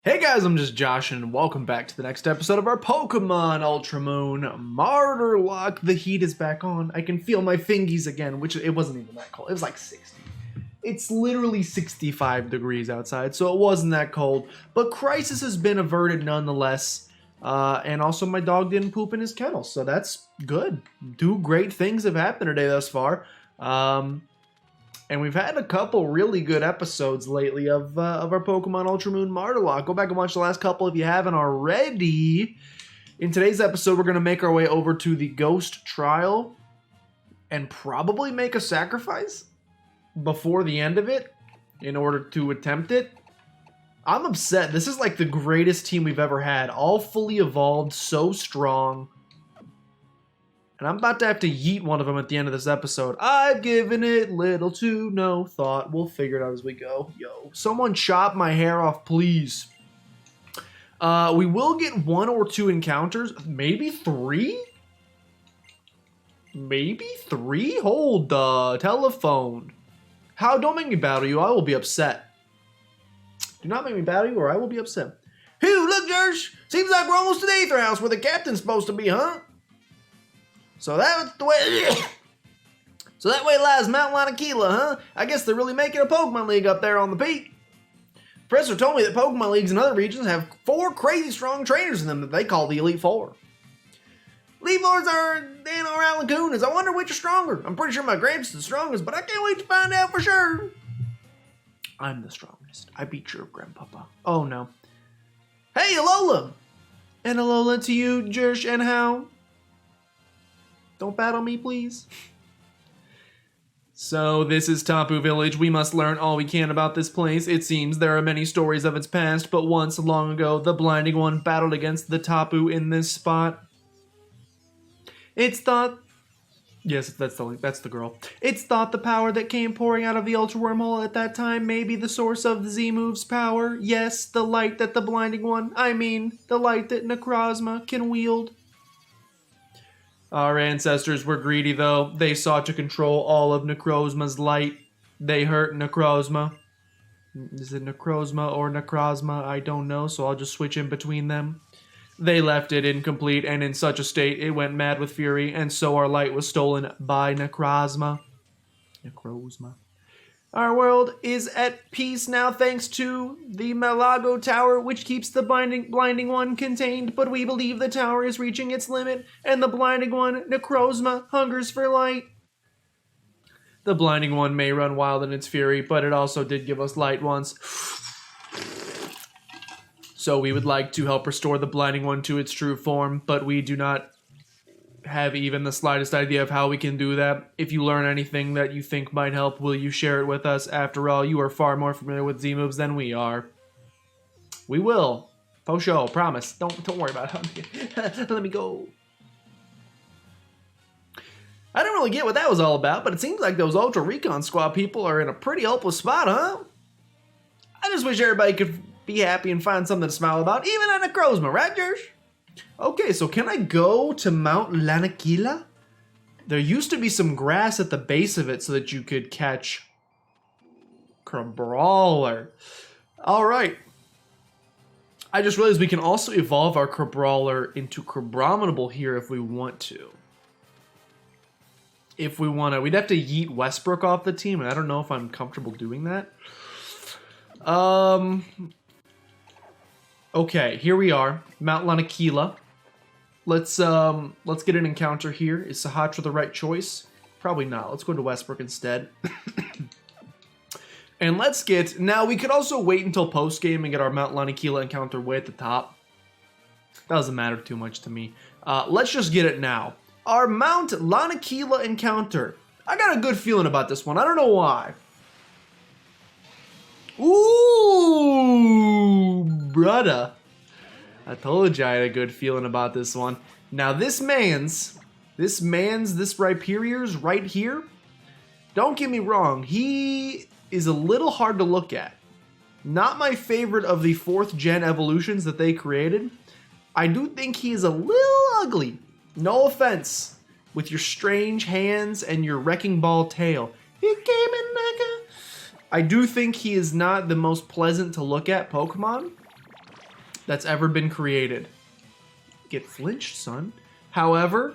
Hey guys, I'm just Josh and welcome back to the next episode of our Pokemon Ultra Moon Martyrlocke. The heat is back on. I can feel my fingies again, which it wasn't even that cold. It was like 60. It's literally 65 degrees outside, so it wasn't that cold. But crisis has been averted nonetheless. And also my dog didn't poop in his kennel, so that's good. Two great things have happened today thus far. And we've had a couple really good episodes lately of our Pokemon Ultra Moon Martyrlocke. Go back and watch the last couple if you haven't already. In today's episode, we're going to make our way over to the Ghost Trial and probably make a sacrifice before the end of it in order to attempt it. I'm upset. This is like the greatest team we've ever had. All fully evolved, so strong. And I'm about to have to yeet one of them at the end of this episode. I've given it little to no thought. We'll figure it out as we go. Yo, someone chop my hair off, please. We will get 1 or 2 encounters. Maybe 3? Maybe 3? Hold the telephone. How? Don't make me battle you. I will be upset. Do not make me battle you or I will be upset. Phew, look, Josh. Seems like we're almost to the Aether House where the captain's supposed to be, huh? So that's the way. So that way lies Mount Lanakila, huh? I guess they're really making a Pokemon League up there on the peak. Professor told me that Pokemon Leagues in other regions have 4 crazy strong trainers in them that they call the Elite Four. Elite Fours are in around Lagoon. I wonder which are stronger. I'm pretty sure my Gramps is the strongest, but I can't wait to find out for sure. I'm the strongest. I beat your grandpapa. Oh no. Hey, Alola! And Alola to you, Jersh and How. Don't battle me, please. So, this is Tapu Village. We must learn all we can about this place. It seems there are many stories of its past, but once, long ago, the Blinding One battled against the Tapu in this spot. It's thought... Yes, that's the girl. It's thought the power that came pouring out of the Ultra Wormhole at that time may be the source of the Z-Move's power. Yes, the light that the Blinding One... the light that Necrozma can wield. Our ancestors were greedy, though. They sought to control all of Necrozma's light. They hurt Necrozma. Is it Necrozma or Necrozma? I don't know, so I'll just switch in between them. They left it incomplete, and in such a state, it went mad with fury, and so our light was stolen by Necrozma. Our world is at peace now thanks to the Malago Tower, which keeps the Blinding One contained, but we believe the tower is reaching its limit, and the Blinding One, Necrozma, hungers for light. The Blinding One may run wild in its fury, but it also did give us light once. So we would like to help restore the Blinding One to its true form, but we do not have even the slightest idea of how we can do that. If you learn anything that you think might help, will you share it with us? After all, you are far more familiar with Z-moves than we are. We will. Po show, promise. Don't worry about it. Let me go. I don't really get what that was all about, but it seems like those Ultra Recon Squad people are in a pretty hopeless spot, huh? I just wish everybody could be happy and find something to smile about, even on a Necrozma, right, Jersh? Okay, so can I go to Mount Lanakila? There used to be some grass at the base of it so that you could catch Crabrawler. Alright. I just realized we can also evolve our Crabrawler into Crabominable here if we want to. If we want to. We'd have to yeet Westbrook off the team, and I don't know if I'm comfortable doing that. Okay, here we are. Mount Lanakila. Let's get an encounter here. Is Sahatra the right choice? Probably not. Let's go to Westbrook instead. And let's get... Now, we could also wait until post-game and get our Mount Lanakila encounter way at the top. Doesn't matter too much to me. Let's just get it now. Our Mount Lanakila encounter. I got a good feeling about this one. I don't know why. Ooh, brother. I told you I had a good feeling about this one. Now this Rhyperior's right here, don't get me wrong, he is a little hard to look at. Not my favorite of the 4th gen evolutions that they created. I do think he is a little ugly. No offense, with your strange hands and your wrecking ball tail. He came in like a... I do think he is not the most pleasant to look at Pokemon. that's ever been created. Get flinched, son. However,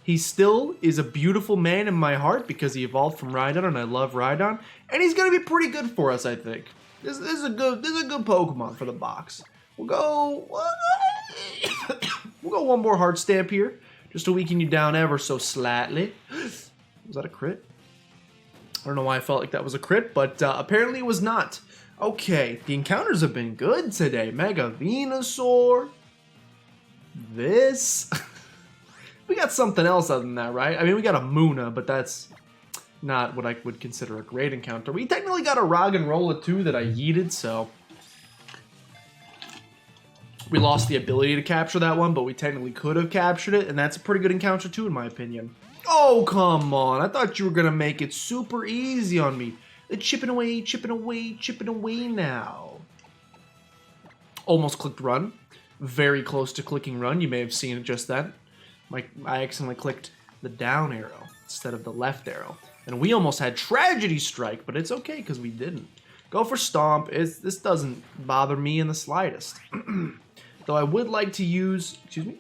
he still is a beautiful man in my heart because he evolved from Rhydon, and I love Rhydon. And he's gonna be pretty good for us, I think. This is a good Pokemon for the box. We'll go we'll go one more heart stamp here, just to weaken you down ever so slightly. Was that a crit? I don't know why I felt like that was a crit, but apparently it was not. Okay, the encounters have been good today. Mega Venusaur. This. We got something else other than that, right? I mean, we got a Munna, but that's not what I would consider a great encounter. We technically got a Roggenrola too that I yeeted, so we lost the ability to capture that one, but we technically could have captured it, and that's a pretty good encounter too, in my opinion. Oh, come on. I thought you were going to make it super easy on me. Chipping away, chipping away, chipping away now. Almost clicked run. Very close to clicking run. You may have seen it just then. I accidentally clicked the down arrow instead of the left arrow. And we almost had Tragedy Strike, but it's okay because we didn't. Go for Stomp. This doesn't bother me in the slightest. Though I would like to use... Excuse me?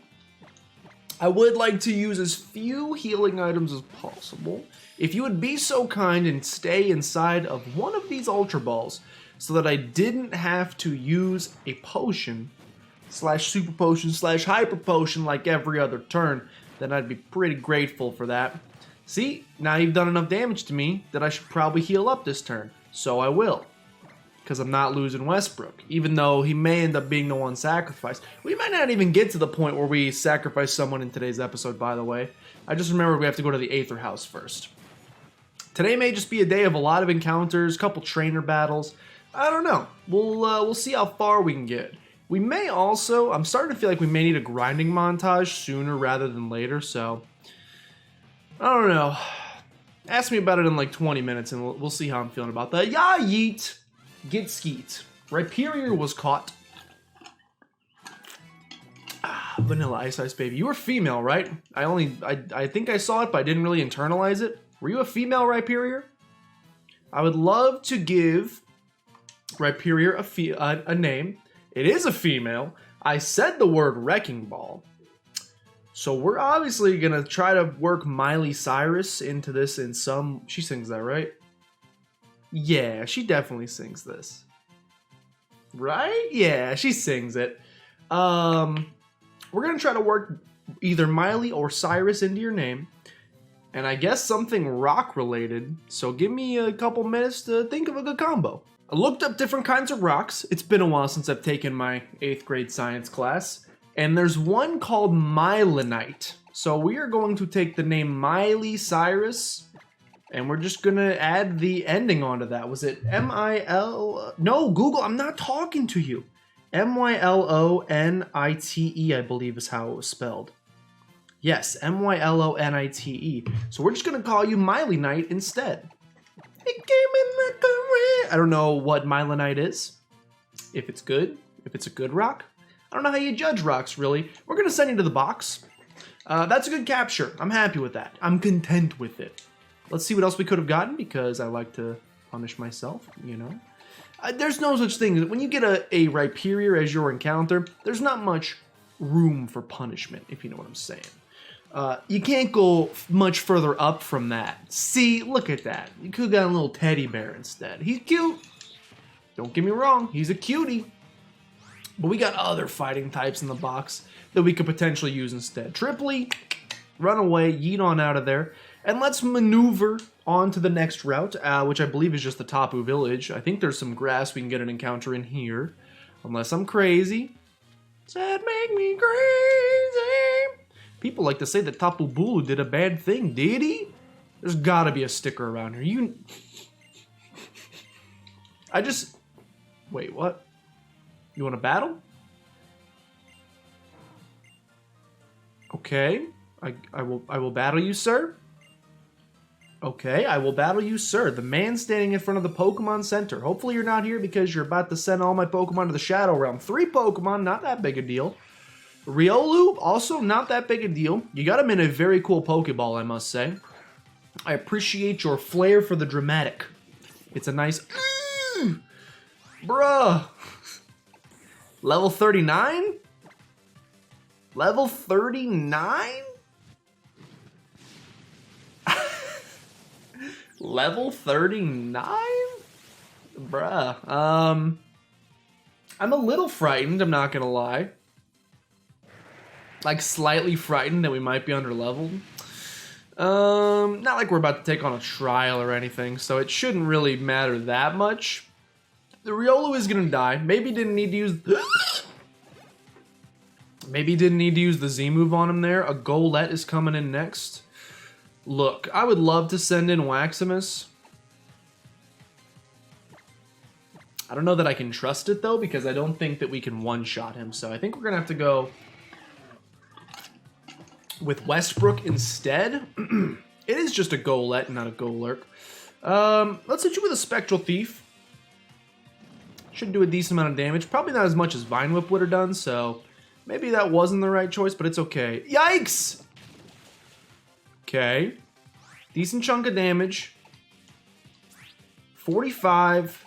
I would like to use as few healing items as possible. If you would be so kind and stay inside of one of these Ultra Balls so that I didn't have to use a potion / super potion / hyper potion like every other turn, then I'd be pretty grateful for that. See, now you've done enough damage to me that I should probably heal up this turn. So I will. Because I'm not losing Westbrook, even though he may end up being the one sacrificed. We might not even get to the point where we sacrifice someone in today's episode, by the way. I just remembered we have to go to the Aether House first. Today may just be a day of a lot of encounters, a couple trainer battles. I don't know. We'll see how far we can get. We may also, I'm starting to feel like we may need a grinding montage sooner rather than later, so I don't know. Ask me about it in like 20 minutes and we'll see how I'm feeling about that. Yeah, yeet. Get skeet. Rhyperior was caught. Vanilla Ice Baby. You were female, right? I think I saw it, but I didn't really internalize it. Were you a female Rhyperior? I would love to give Rhyperior a name. It is a female. I said the word Wrecking Ball. So we're obviously gonna try to work Miley Cyrus into this in some... She sings that, right? Yeah, she definitely sings this. Right? Yeah, she sings it. We're going to try to work either Miley or Cyrus into your name. And I guess something rock related. So give me a couple minutes to think of a good combo. I looked up different kinds of rocks. It's been a while since I've taken my 8th grade science class. And there's one called Myelinite. So we are going to take the name Miley Cyrus... And we're just gonna add the ending onto that. Was it M-I-L... No, Google, I'm not talking to you. M-Y-L-O-N-I-T-E, I believe is how it was spelled. Yes, M-Y-L-O-N-I-T-E. So we're just gonna call you Myelinite instead. It came in like a red. I don't know what Myelinite is. If it's good. If it's a good rock. I don't know how you judge rocks, really. We're gonna send you to the box. That's a good capture. I'm happy with that. I'm content with it. Let's see what else we could have gotten, because I like to punish myself, you know. There's no such thing. When you get a Rhyperior as your encounter, there's not much room for punishment, if you know what I'm saying. You can't go much further up from that. See, look at that. You could have got a little teddy bear instead. He's cute. Don't get me wrong, he's a cutie. But we got other fighting types in the box that we could potentially use instead. Triply, run away, yeet on out of there. And let's maneuver on to the next route, which I believe is just the Tapu Village. I think there's some grass we can get an encounter in here. Unless I'm crazy. That make me crazy. People like to say that Tapu Bulu did a bad thing. Did he? There's gotta be a sticker around here. Wait, what? You want to battle? Okay. I will battle you, sir. Okay, I will battle you, sir. The man standing in front of the Pokemon Center. Hopefully you're not here because you're about to send all my Pokemon to the Shadow Realm. 3 Pokemon, not that big a deal. Riolu, also not that big a deal. You got him in a very cool Pokeball, I must say. I appreciate your flair for the dramatic. It's a nice... Bruh! Level 39? Level 39? Level 39? Bruh. I'm a little frightened, I'm not gonna lie. Like, slightly frightened that we might be under-leveled. Not like we're about to take on a trial or anything, so it shouldn't really matter that much. The Riolu is gonna die. Maybe didn't need to use... Maybe didn't need to use the Z move on him there. A Golett is coming in next. Look, I would love to send in Waximus. I don't know that I can trust it, though, because I don't think that we can one-shot him. So I think we're going to have to go with Westbrook instead. It is just a Golett, not a Golurk. Let's hit you with a Spectral Thief. Should do a decent amount of damage. Probably not as much as Vine Whip would have done, so maybe that wasn't the right choice, but it's okay. Yikes! Okay. Decent chunk of damage. 45.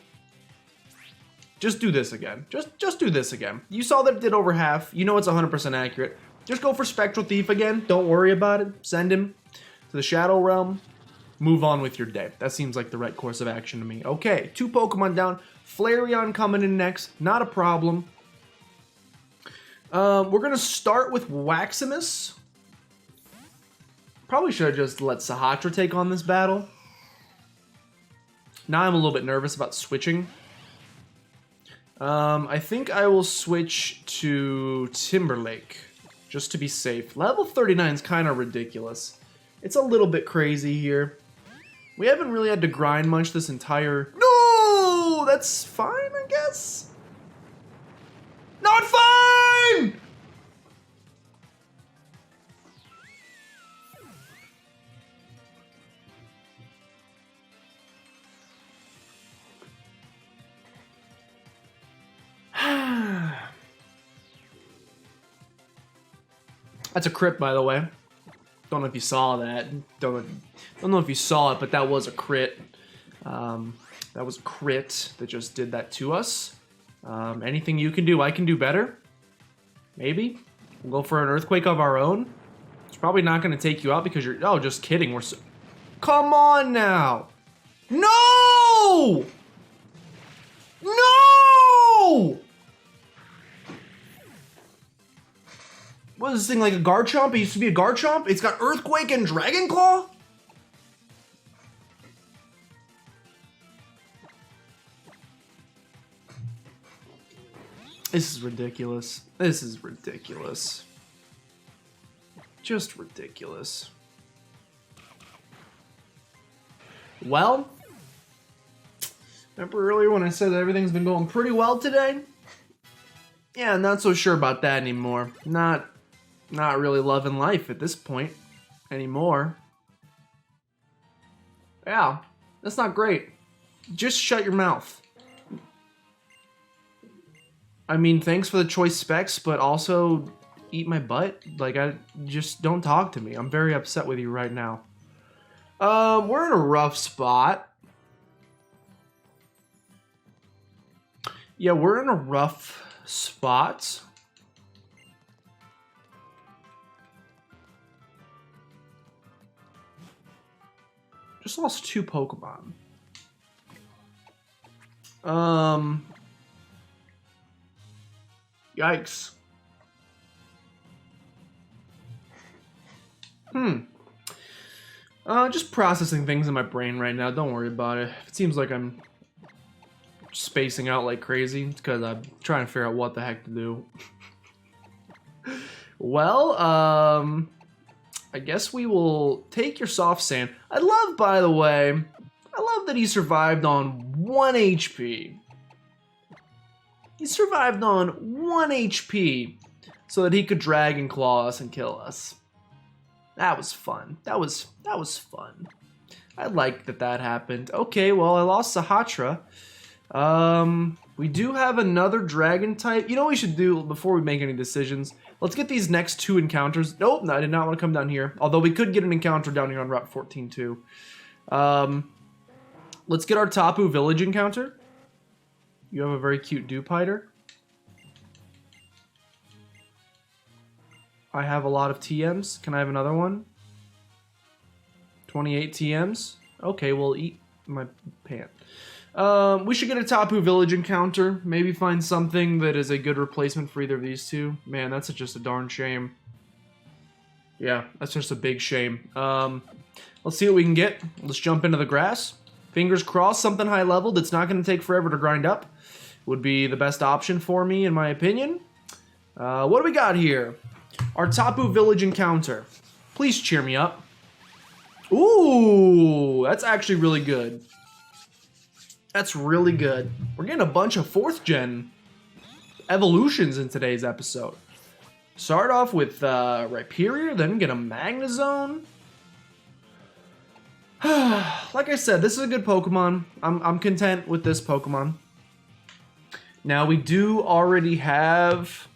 Just do this again. Just do this again. You saw that it did over half. You know it's 100% accurate. Just go for Spectral Thief again. Don't worry about it. Send him to the Shadow Realm. Move on with your day. That seems like the right course of action to me. Okay, 2 Pokemon down. Flareon coming in next. Not a problem. We're going to start with Waximus. Probably should have just let Sahatra take on this battle. Now I'm a little bit nervous about switching. I think I will switch to Timberlake, just to be safe. Level 39 is kind of ridiculous. It's a little bit crazy here. We haven't really had to grind much this entire... No! That's fine, I guess? Not fine! That's a crit, by the way. Don't know if you saw that. Don't know if you saw it, but that was a crit. That was a crit that just did that to us. Anything you can do, I can do better. Maybe. We'll go for an Earthquake of our own. It's probably not going to take you out because you're... Oh, just kidding. We're so... Come on now! No! No! What is this thing, like a Garchomp? It used to be a Garchomp? It's got Earthquake and Dragon Claw? This is ridiculous. This is ridiculous. Just ridiculous. Well, remember earlier when I said that everything's been going pretty well today? Yeah, not so sure about that anymore. Not really loving life at this point anymore. Yeah, that's not great. Just shut your mouth. I mean, thanks for the choice specs, but also eat my butt. Like, just don't talk to me. I'm very upset with you right now. We're in a rough spot. Yeah, we're in a rough spot. Just lost 2 Pokemon. Yikes. Just processing things in my brain right now. Don't worry about it. If it seems like I'm spacing out like crazy, it's because I'm trying to figure out what the heck to do. Well, I guess we will take your soft sand. I love, by the way, I love that he survived on 1 HP. He survived on 1 HP so that he could Dragon Claw us and kill us. That was fun. That was fun. I like that happened. Okay, well, I lost Sahatra. We do have another Dragon type. You know what we should do before we make any decisions? Let's get these next 2 encounters. Nope, no, I did not want to come down here. Although we could get an encounter down here on Route 14 too. Let's get our Tapu Village encounter. You have a very cute Dewpider. I have a lot of TMs. Can I have another one? 28 TMs. Okay, well, eat my pant. We should get a Tapu Village encounter. Maybe find something that is a good replacement for either of these two. Man, that's just a darn shame. Yeah, that's just a big shame. Let's see what we can get. Let's jump into the grass. Fingers crossed, something high level that's not going to take forever to grind up would be the best option for me, in my opinion. What do we got here? Our Tapu Village encounter. Please cheer me up. Ooh, that's actually really good. That's really good. We're getting a bunch of 4th gen evolutions in today's episode. Start off with Rhyperior, then get a Magnezone. Like I said, this is a good Pokemon. I'm content with this Pokemon. Now, we do already have...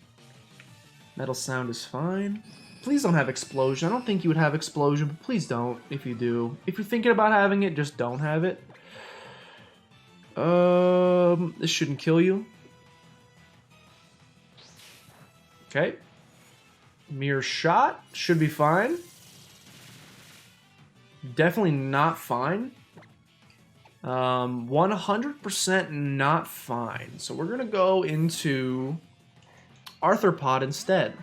Metal Sound is fine. Please don't have Explosion. I don't think you would have Explosion, but please don't if you do. If you're thinking about having it, just don't have it. This shouldn't kill you. Okay. Mirror Shot should be fine. Definitely not fine. 100% not fine. So we're gonna go into Arthropod instead.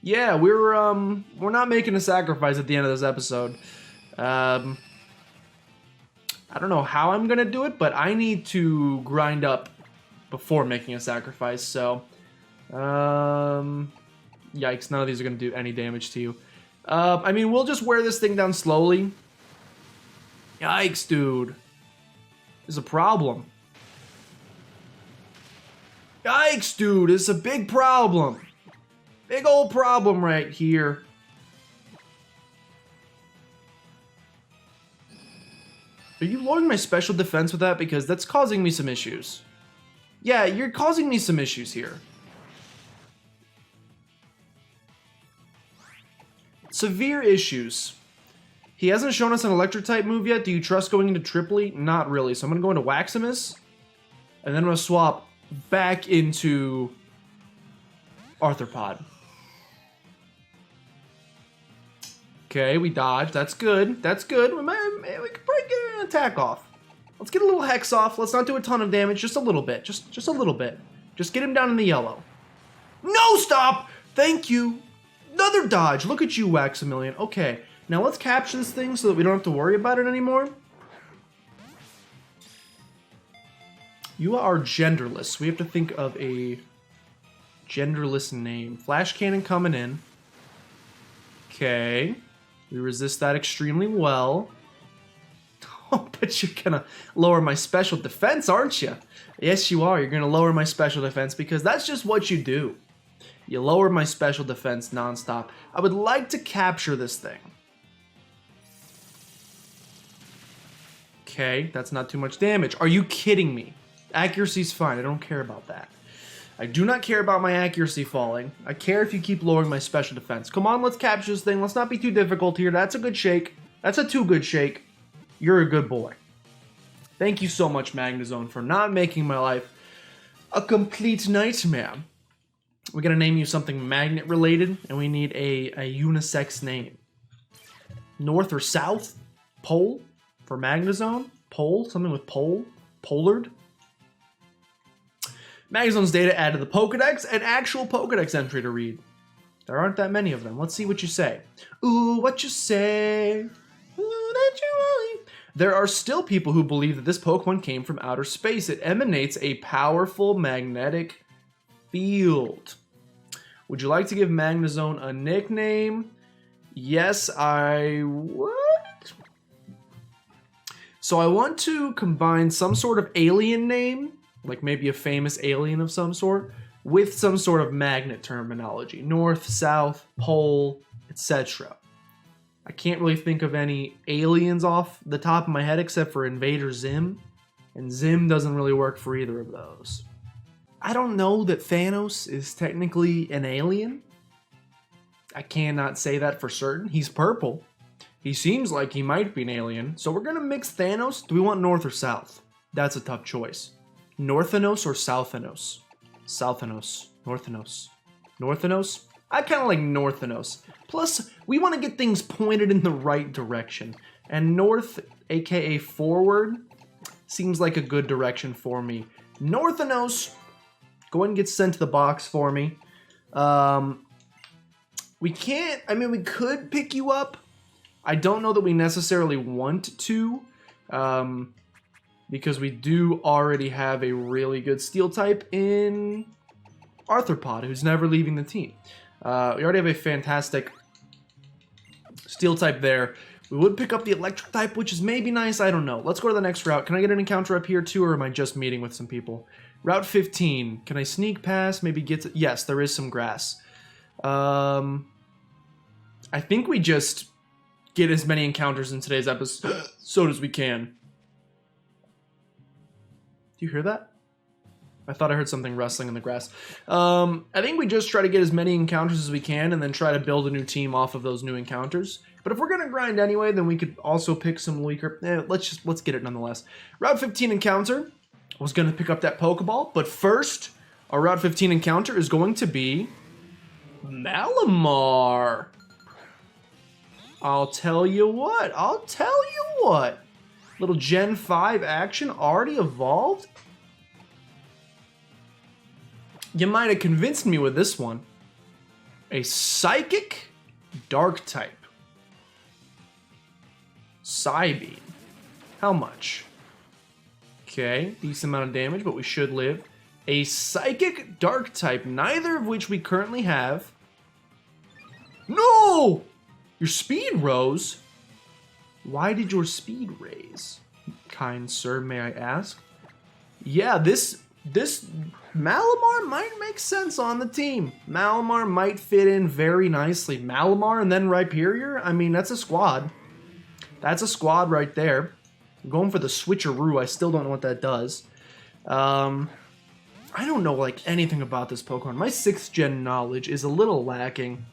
Yeah, we're not making a sacrifice at the end of this episode. I don't know how I'm gonna do it, but I need to grind up before making a sacrifice. So, yikes! None of these are gonna do any damage to you. I mean, we'll just wear this thing down slowly. Yikes, dude. There's a problem. Yikes, dude. It's a big problem. Big old problem right here. Are you lowering my special defense with that? Because that's causing me some issues. Yeah, you're causing me some issues here. Severe issues. He hasn't shown us an electric type move yet. Do you trust going into Tripoli? Not really. So I'm going to go into Waximus. And then I'm going to swap back into Arthropod. Okay, we dodged. That's good. That's good. We could probably get an attack off. Let's get a little Hex off. Let's not do a ton of damage. Just a little bit. Just a little bit. Just get him down in the yellow. No, stop! Thank you. Another dodge. Look at you, Waxamillion. Okay. Now let's capture this thing so that we don't have to worry about it anymore. You are genderless. We have to think of a genderless name. Flash Cannon coming in. Okay. We resist that extremely well. Oh, but you're gonna lower my special defense, aren't you? Yes, you are. You're gonna lower my special defense because that's just what you do. You lower my special defense nonstop. I would like to capture this thing. Okay, that's not too much damage. Are you kidding me? Accuracy's fine. I don't care about that. I do not care about my accuracy falling. I care if you keep lowering my special defense. Come on, let's capture this thing. Let's not be too difficult here. That's a good shake. That's a too good shake. You're a good boy. Thank you so much, Magnezone, for not making my life a complete nightmare. We're going to name you something magnet-related, and we need a unisex name. North or South? Pole? For Magnezone? Pole? Something with pole? Polard? Magnezone's data add to the Pokedex, an actual Pokedex entry to read. There aren't that many of them. Let's see what you say. Ooh, what you say? Ooh, that you like. There are still people who believe that this Pokemon came from outer space. It emanates a powerful magnetic field. Would you like to give Magnezone a nickname? Yes, I would. So I want to combine some sort of alien name, like maybe a famous alien of some sort, with some sort of magnet terminology. North, south, pole, etc. I can't really think of any aliens off the top of my head except for Invader Zim. And Zim doesn't really work for either of those. I don't know that Thanos is technically an alien. I cannot say that for certain. He's purple. He seems like he might be an alien. So we're going to mix Thanos. Do we want North or South? That's a tough choice. Northanos or Southanos? Southanos. Northanos. Northanos? I kind of like Northanos. Plus, we want to get things pointed in the right direction. And north, aka forward, seems like a good direction for me. Northanos, go ahead and get sent to the box for me. We can't, I mean, we could pick you up. I don't know that we necessarily want to, because we do already have a really good steel type in Arthropod, who's never leaving the team. We already have a fantastic steel type there. We would pick up the electric type, which is maybe nice. I don't know. Let's go to the next route. Can I get an encounter up here too, or am I just meeting with some people? Route 15. Can I sneak past? Maybe get to... Yes, there is some grass. I think we just get as many encounters in today's episode as we can. Do you hear that? I thought I heard something rustling in the grass. I think we just try to get as many encounters as we can and then try to build a new team off of those new encounters. But if we're going to grind anyway, then we could also pick some weaker... let's get it nonetheless. Route 15 encounter. I was going to pick up that Pokeball, but first, our Route 15 encounter is going to be Malamar. I'll tell you what. Little Gen 5 action already evolved? You might have convinced me with this one. A Psychic Dark type. Psybeam. How much? Okay, decent amount of damage, but we should live. A Psychic Dark type, neither of which we currently have. No! Your speed rose? Why did your speed raise? Kind sir, may I ask? Yeah, this Malamar might make sense on the team. Malamar might fit in very nicely. Malamar and then Rhyperior? I mean, that's a squad. That's a squad right there. I'm going for the switcheroo. I still don't know what that does. I don't know like anything about this Pokemon. My 6th gen knowledge is a little lacking.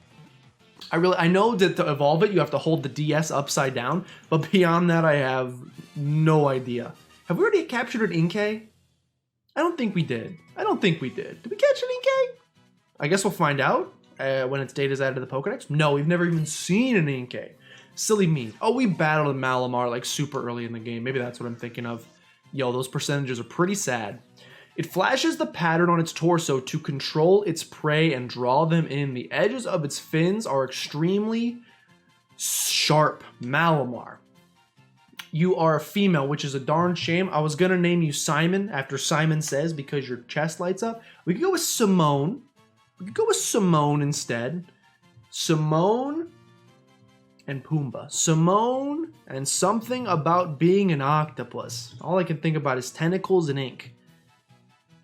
I know that to evolve it, you have to hold the DS upside down, but beyond that, I have no idea. Have we already captured an Inkay? I don't think we did. Did we catch an Inkay? I guess we'll find out when its data's added to the Pokedex. No, we've never even seen an Inkay. Silly me. Oh, we battled a Malamar like super early in the game. Maybe that's what I'm thinking of. Yo, those percentages are pretty sad. It flashes the pattern on its torso to control its prey and draw them in. The edges of its fins are extremely sharp. Malamar. You are a female, which is a darn shame. I was going to name you Simon after Simon Says because your chest lights up. We could go with Simone. Instead. Simone and Pumbaa. Simone and something about being an octopus. All I can think about is tentacles and ink.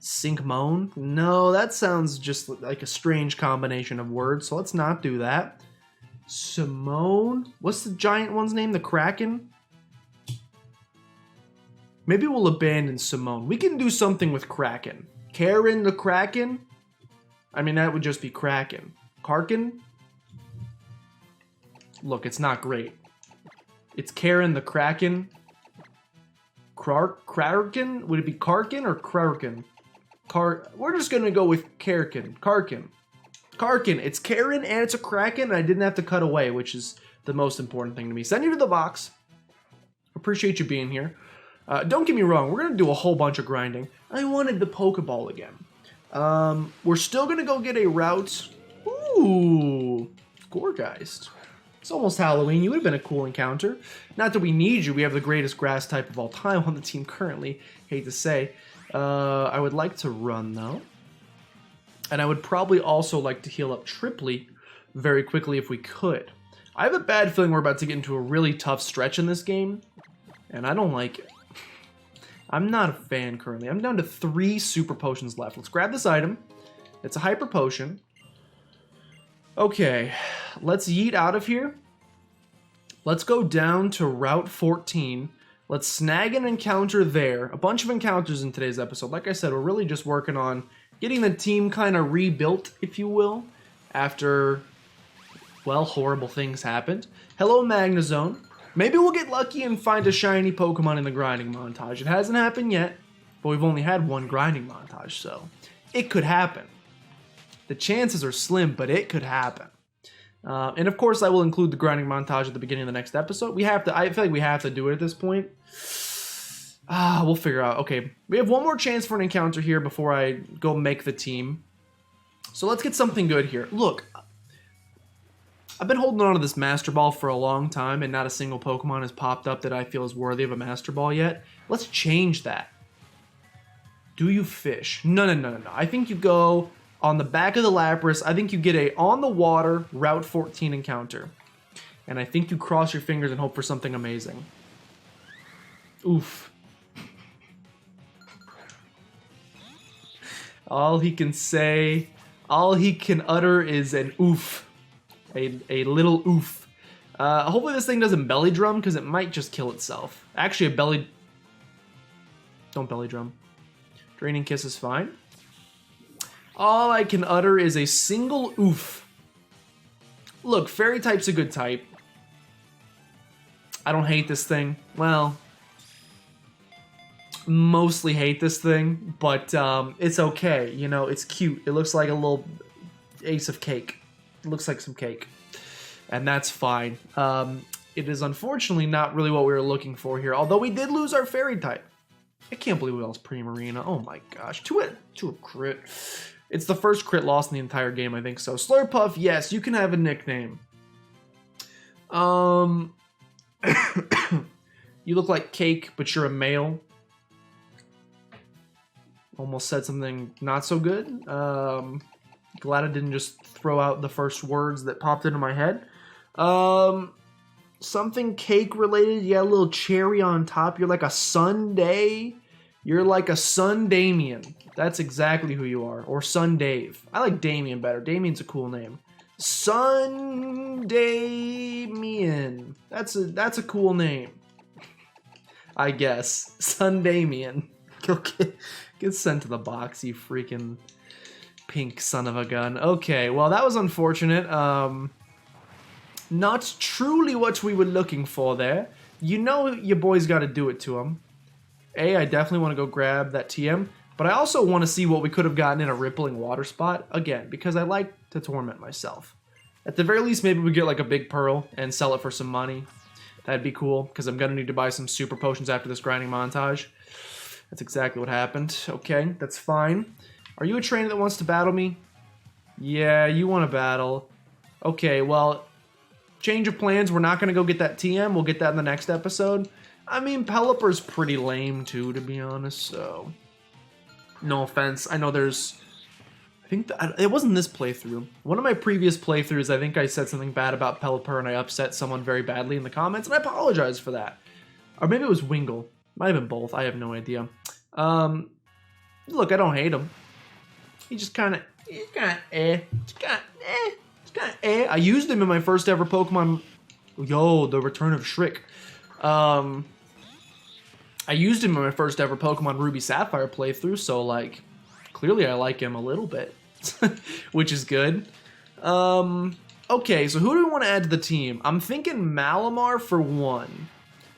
Sinkmone? No, that sounds just like a strange combination of words, so let's not do that. Simone? What's the giant one's name? The Kraken? Maybe we'll abandon Simone. We can do something with Kraken. Karen the Kraken? I mean, that would just be Kraken. Karkin? Look, it's not great. It's Karen the Kraken. Kraken? Would it be Karkin or Kraken? We're just gonna go with Karkin. Karkin. It's Karen and it's a Kraken, and I didn't have to cut away, which is the most important thing to me. Send you to the box. Appreciate you being here. Don't get me wrong, we're gonna do a whole bunch of grinding. I wanted the Pokeball again. We're still gonna go get a route. Ooh, Gourgeist. It's almost Halloween. You would have been a cool encounter. Not that we need you. We have the greatest grass type of all time on the team currently. Hate to say. I would like to run, though. And I would probably also like to heal up Tripley very quickly if we could. I have a bad feeling we're about to get into a really tough stretch in this game. And I don't like it. I'm not a fan currently. I'm down to 3 super potions left. Let's grab this item. It's a hyper potion. Okay, let's yeet out of here. Let's go down to Route 14. Let's snag an encounter there. A bunch of encounters in today's episode. Like I said, we're really just working on getting the team kind of rebuilt, if you will, after, well, horrible things happened. Hello, Magnezone. Maybe we'll get lucky and find a shiny Pokemon in the grinding montage. It hasn't happened yet, but we've only had one grinding montage, so it could happen. The chances are slim, but it could happen. And of course, I will include the grinding montage at the beginning of the next episode. We have to. I feel like we have to do it at this point. We'll figure out. Okay, we have one more chance for an encounter here before I go make the team. So let's get something good here. Look, I've been holding on to this Master Ball for a long time, and not a single Pokemon has popped up that I feel is worthy of a Master Ball yet. Let's change that. Do you fish? No. I think you go on the back of the Lapras. I think you get a on the water Route 14 encounter. And I think you cross your fingers and hope for something amazing. Oof. All he can say, all he can utter is an oof. A little oof. Hopefully this thing doesn't belly drum, because it might just kill itself. Actually, a belly... Don't belly drum. Draining Kiss is fine. All I can utter is a single oof. Look, Fairy type's a good type. I don't hate this thing. Well, mostly hate this thing, but it's okay. You know, it's cute. It looks like a little ace of cake. It looks like some cake. And that's fine. It is unfortunately not really what we were looking for here, although we did lose our Fairy type. I can't believe we lost Primarina. Oh my gosh. To a crit. It's the first crit loss in the entire game, I think so. Slurpuff, yes, you can have a nickname. You look like cake, but you're a male. Almost said something not so good. Glad I didn't just throw out the first words that popped into my head. Something cake related. Yeah, a little cherry on top. You're like a sundae. You're like a Sun Damien. That's exactly who you are. Or Sun Dave. I like Damien better. Damien's a cool name. Sun Damien. That's a cool name. I guess. Sun Damien. Get sent to the box, you freaking pink son of a gun. Okay, well that was unfortunate. Not truly what we were looking for there. You know your boy's got to do it to him. I definitely want to go grab that TM, but I also want to see what we could have gotten in a rippling water spot, again, because I like to torment myself. At the very least, maybe we get like a big pearl and sell it for some money. That'd be cool, because I'm going to need to buy some super potions after this grinding montage. That's exactly what happened. Okay, that's fine. Are you a trainer that wants to battle me? Yeah, you want to battle. Okay, well, change of plans. We're not going to go get that TM. We'll get that in the next episode. I mean, Pelipper's pretty lame too, to be honest, so... No offense. I know there's... I think it wasn't this playthrough. One of my previous playthroughs, I think I said something bad about Pelipper and I upset someone very badly in the comments, and I apologize for that. Or maybe it was Wingull. Might have been both. I have no idea. Look, I don't hate him. He just kind of... I used him in my first ever Pokemon... Yo, the Return of Shriek. I used him in my first ever Pokemon Ruby Sapphire playthrough, so, like, clearly I like him a little bit, which is good. Okay, so who do we want to add to the team? I'm thinking Malamar for one,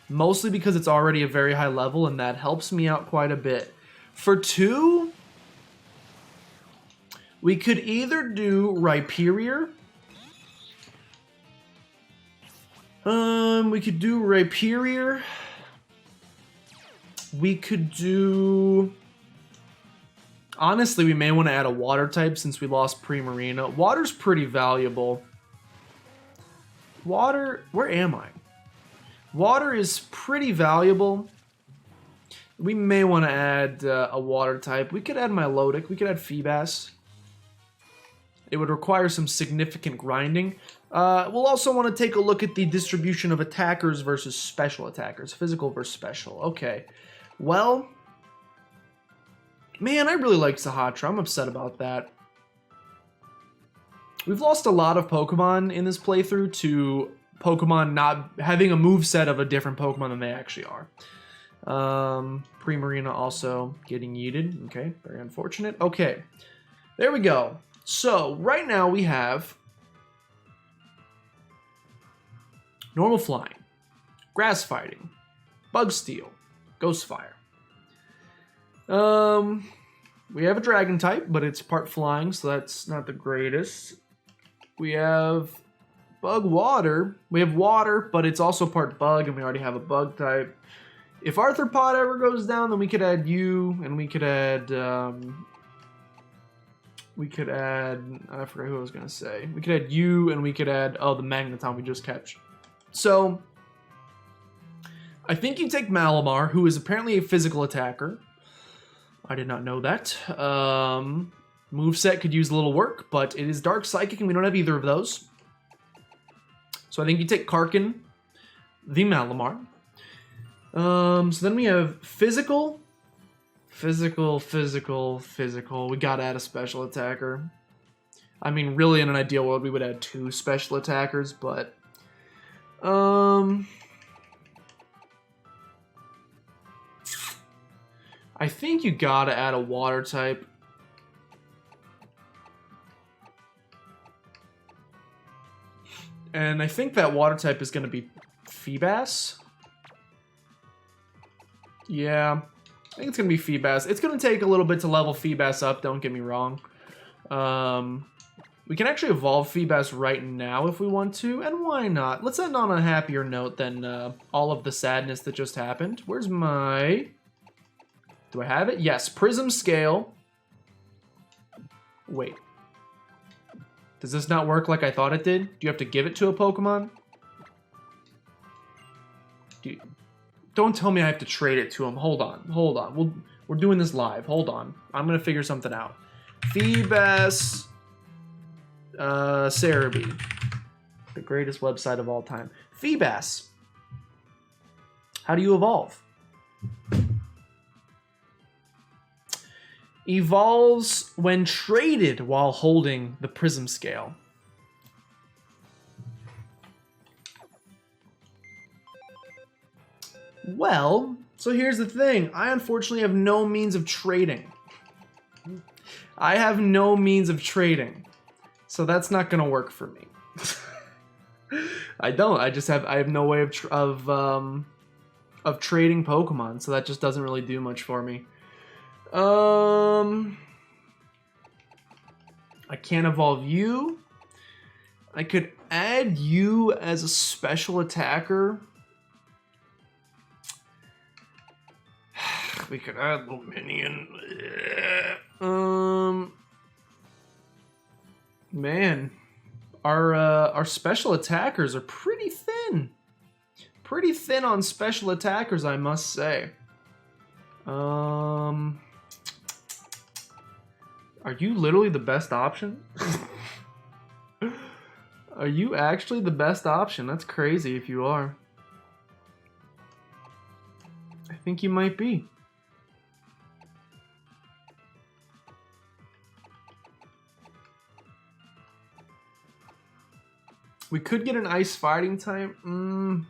mostly because it's already a very high level, and that helps me out quite a bit. For two, we could either do Rhyperior. We could do Rhyperior. We could do... Honestly, we may want to add a water type since we lost Primarina. Water's pretty valuable. Water... Where am I? Water is pretty valuable. We may want to add a water type. We could add Milotic. We could add Feebas. It would require some significant grinding. We'll also want to take a look at the distribution of attackers versus special attackers. Physical versus special. Okay. Well, man, I really like Sahatra. I'm upset about that. We've lost a lot of Pokemon in this playthrough to Pokemon not having a moveset of a different Pokemon than they actually are. Primarina also getting yeeted. Okay, very unfortunate. Okay, there we go. So, right now we have Normal Flying, Grass Fighting, Bug Steel, Ghost Fire. We have a dragon type, but it's part flying, so that's not the greatest. We have bug water. We have water, but it's also part bug, and we already have a bug type. If Arthropod ever goes down, then we could add you, and we could add, I forgot who I was going to say. We could add you, and we could add, oh, the Magneton we just catch. So, I think you take Malamar, who is apparently a physical attacker. I did not know that. Moveset could use a little work, but it is Dark Psychic, and we don't have either of those. So I think you take Karkin, the Malamar. So then we have physical. We gotta add a special attacker. I mean, really, in an ideal world, we would add 2 special attackers, but I think you gotta add a water type. And I think that water type is gonna be Feebas. Yeah, I think it's going to be Feebas. It's going to take a little bit to level Feebas up, don't get me wrong. We can actually evolve Feebas right now if we want to, and why not? Let's end on a happier note than all of the sadness that just happened. Where's my... Do I have it? Yes, Prism Scale. Wait. Does this not work like I thought it did? Do you have to give it to a Pokemon? Don't tell me I have to trade it to him. Hold on. We're doing this live. Hold on. I'm gonna figure something out. Feebas, Cerebi, the greatest website of all time. Feebas, how do you evolve? Evolves when traded while holding the Prism Scale. Well, so here's the thing. I unfortunately have no means of trading. So that's not gonna work for me. I have no way of trading Pokemon, so that just doesn't really do much for me. I can't evolve you. I could add you as a special attacker. We could add Luminion. Man, our special attackers are pretty thin. Pretty thin on special attackers, I must say. Are you literally the best option? Are you actually the best option? That's crazy if you are. I think you might be. We could get an ice fighting type. I'm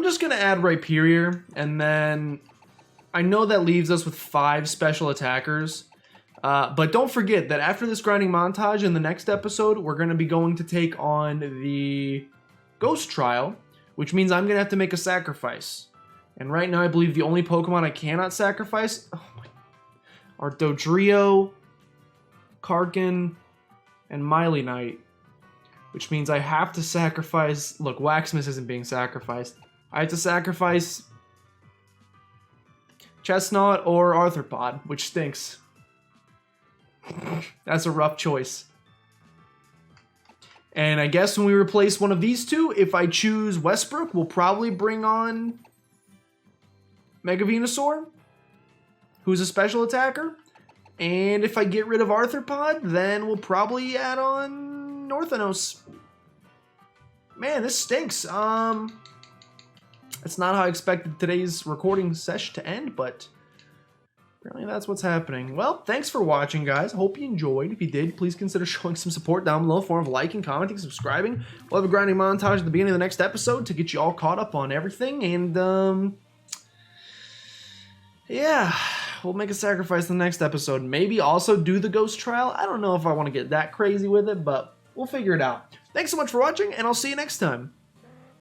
just going to add Rhyperior, and then I know that leaves us with 5 special attackers. But don't forget that after this grinding montage in the next episode, we're going to be going to take on the Ghost Trial, which means I'm going to have to make a sacrifice. And right now, I believe the only Pokemon I cannot sacrifice are Dodrio, Karkin, and Miley which means I have to sacrifice... Look, Waxmas isn't being sacrificed. I have to sacrifice Chestnut or Arthropod, which stinks. That's a rough choice. And I guess when we replace one of these two, if I choose Westbrook, we'll probably bring on Mega Venusaur, who's a special attacker. And if I get rid of Arthropod, then we'll probably add on Northanos. Man, this stinks. That's not how I expected today's recording session to end, but apparently that's what's happening. Well, thanks for watching, guys. I hope you enjoyed. If you did, please consider showing some support down below in the form of liking, commenting, subscribing. We'll have a grinding montage at the beginning of the next episode to get you all caught up on everything. And, yeah, we'll make a sacrifice in the next episode. Maybe also do the Ghost Trial. I don't know if I want to get that crazy with it, but we'll figure it out. Thanks so much for watching, and I'll see you next time.